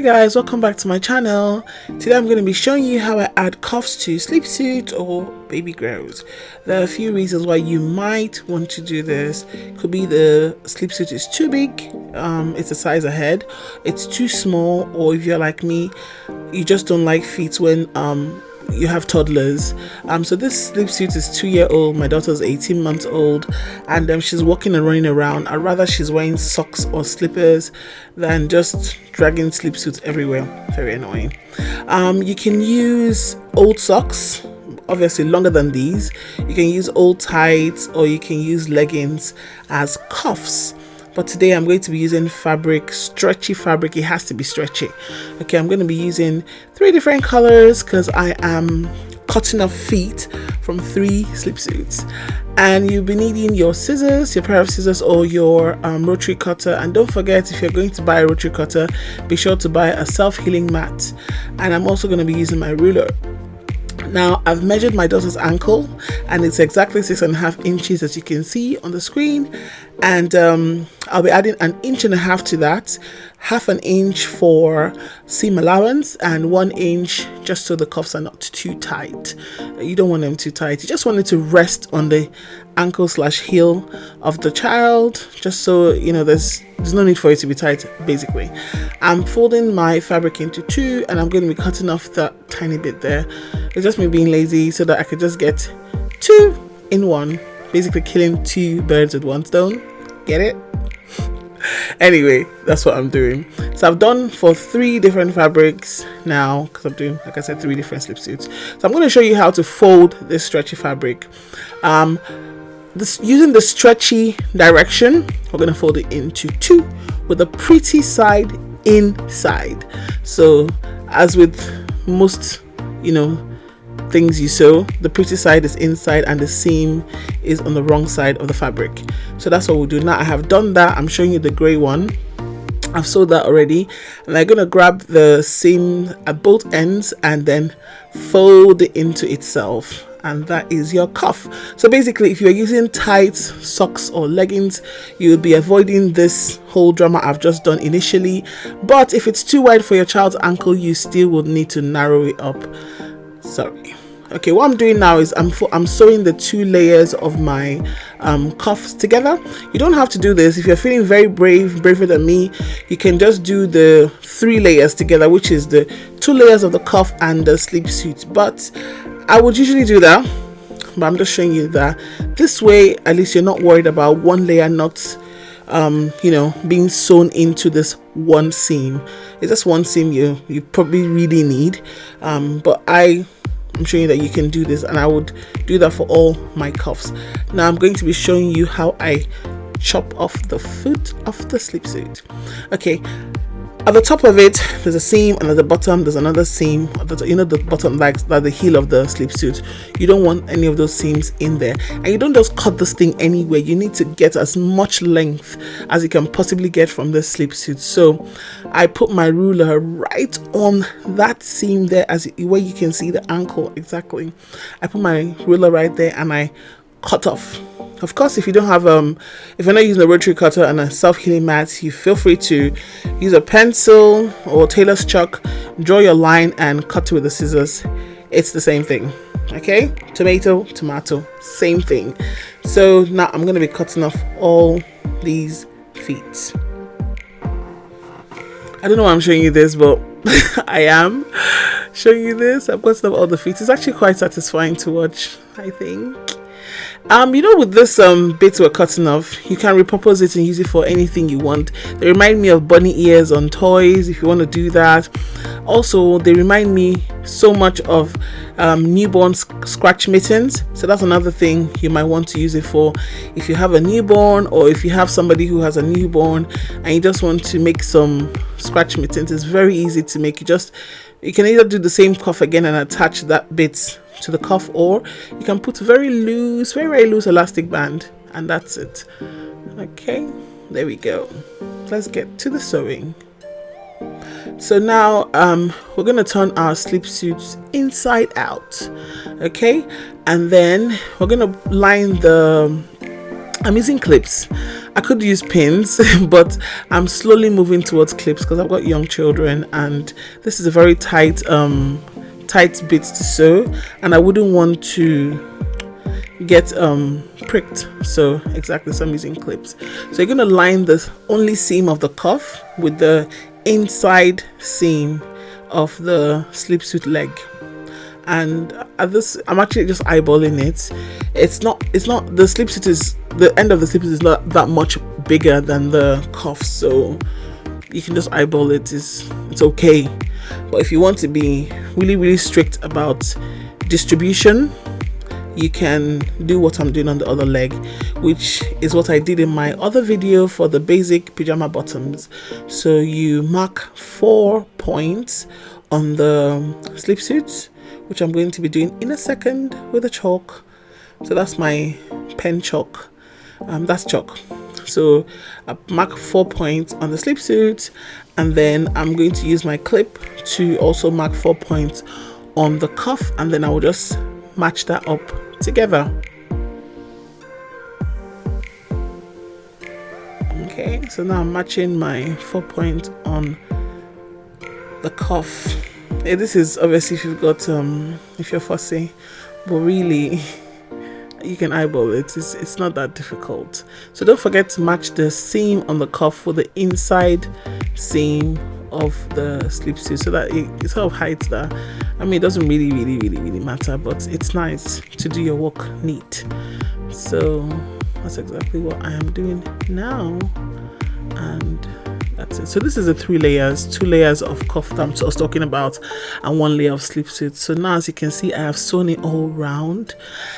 guys, welcome back to my channel. Today I'm going to be showing you how I add cuffs to Sleepsuits or Babygros. There are a few reasons why you might want to do this. Could be the Sleepsuit is too big, it's a size ahead, it's too small, or if you're like me, you just don't like feet when you have toddlers. So this Sleepsuit is 2-year-old, my daughter's 18 months old, and she's walking and running around. I'd rather she's wearing socks or slippers than just dragging Sleepsuits everywhere. Very annoying. You can use old socks, obviously longer than these. You can use old tights, or you can use leggings as cuffs. But today I'm going to be using fabric, stretchy fabric. It has to be stretchy. Okay, I'm going to be using 3 different colors because I am cutting off feet from 3 Sleepsuits. And you'll be needing your scissors, your pair of scissors, or your rotary cutter. And don't forget, if you're going to buy a rotary cutter, be sure to buy a self-healing mat. And I'm also going to be using my ruler. Now I've measured my daughter's ankle and it's exactly 6.5 inches, as you can see on the screen, and I'll be adding 1.5 inches to that, 1/2 inch for seam allowance and 1 inch just so the cuffs are not too tight. You don't want them too tight, you just want it to rest on the ankle/heel of the child, just so you know there's no need for it to be tight. Basically, I'm folding my fabric into 2 and I'm going to be cutting off that tiny bit there. It's just me being lazy so that I could just get 2 in 1, basically killing 2 birds with 1 stone. Get it? Anyway, that's what I'm doing. So I've done for 3 different fabrics now, because I'm doing, like I said, 3 different Sleepsuits. So I'm going to show you how to fold this stretchy fabric. Using the stretchy direction, we're going to fold it into 2 with the pretty side inside. So as with most, things you sew, the pretty side is inside and the seam is on the wrong side of the fabric. So that's what we'll do. Now I have done that. I'm showing you the gray one. I've sewed that already, and I'm going to grab the seam at both ends and then fold it into itself, and that is your cuff. So basically, if you're using tights, socks or leggings, you'll be avoiding this whole drama I've just done initially. But if it's too wide for your child's ankle, you still will need to narrow it up. Sorry. Okay, what I'm doing now is I'm sewing the 2 layers of my cuffs together. You don't have to do this. If you're feeling very braver than me, you can just do the 3 layers together, which is the 2 layers of the cuff and the Sleepsuit. But I would usually do that, but I'm just showing you that this way at least you're not worried about one layer not being sewn into this one seam. It's just one seam you probably really need, but I'm showing you that you can do this, and I would do that for all my cuffs. Now I'm going to be showing you how I chop off the foot of the Sleepsuit. Okay, at the top of it there's a seam, and at the bottom there's another seam. The bottom, like the heel of the Sleepsuit, you don't want any of those seams in there. And you don't just cut this thing anywhere. You need to get as much length as you can possibly get from the Sleepsuit. So I put my ruler right on that seam there, where you can see the ankle exactly. I put my ruler right there and I cut off. Of course, if you don't have if you're not using a rotary cutter and a self-healing mat, you feel free to use a pencil or tailor's chalk, draw your line and cut it with the scissors. It's the same thing. Okay, tomato, same thing. So now I'm going to be cutting off all these feet. I don't know why I'm showing you this, but I am showing you this. I'm cutting off all the feet. It's actually quite satisfying to watch, I think. With this bits we're cutting off, you can repurpose it and use it for anything you want. They remind me of bunny ears on toys, if you want to do that. Also, they remind me so much of newborn scratch mittens. So that's another thing you might want to use it for. If you have a newborn, or if you have somebody who has a newborn and you just want to make some scratch mittens, it's very easy to make. You can either do the same cuff again and attach that bit to the cuff, or you can put very loose elastic band, and that's it. Okay, there we go. Let's get to the sewing. So now we're going to turn our Sleepsuits inside out. Okay, and then we're going to line I'm using clips. I could use pins, but I'm slowly moving towards clips because I've got young children and this is a very tight bit to sew, and I wouldn't want to get pricked, so exactly, so I'm using clips. So you're going to line the only seam of the cuff with the inside seam of the sleepsuit leg, and at this I'm actually just eyeballing it. It's not the sleepsuit is, the end of the sleepsuit is not that much bigger than the cuff, so you can just eyeball it. It's okay. But if you want to be really strict about distribution, you can do what I'm doing on the other leg, which is what I did in my other video for the basic pajama bottoms. So you mark 4 points on the sleepsuits, which I'm going to be doing in a second with a chalk. So that's my pen chalk. That's chalk. So I mark 4 points on the sleepsuit, and then I'm going to use my clip to also mark 4 points on the cuff, and then I will just match that up together. Okay, so now I'm matching my 4 points on the cuff. This is obviously if you've got if you're fussy, but really you can eyeball it. It's not that difficult. So don't forget to match the seam on the cuff with the inside seam of the sleepsuit, so that it sort of hides that. I mean, it doesn't really matter, but it's nice to do your work neat. So that's exactly what I am doing now, and that's it. So this is the 3 layers, 2 layers of cuff that I was talking about, and 1 layer of sleepsuit. So now, as you can see, I have sewn it all round,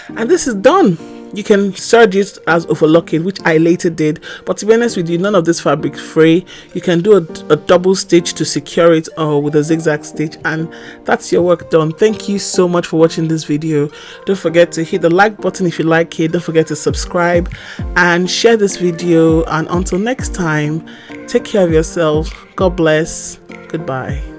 and this is done. You can serge it as overlock it, which I later did, but to be honest with you, none of this fabric fray. You can do a double stitch to secure it, or with a zigzag stitch, and that's your work done. Thank you so much for watching this video. Don't forget to hit the like button if you like it. Don't forget to subscribe and share this video, and until next time, take care of yourself. God bless. Goodbye.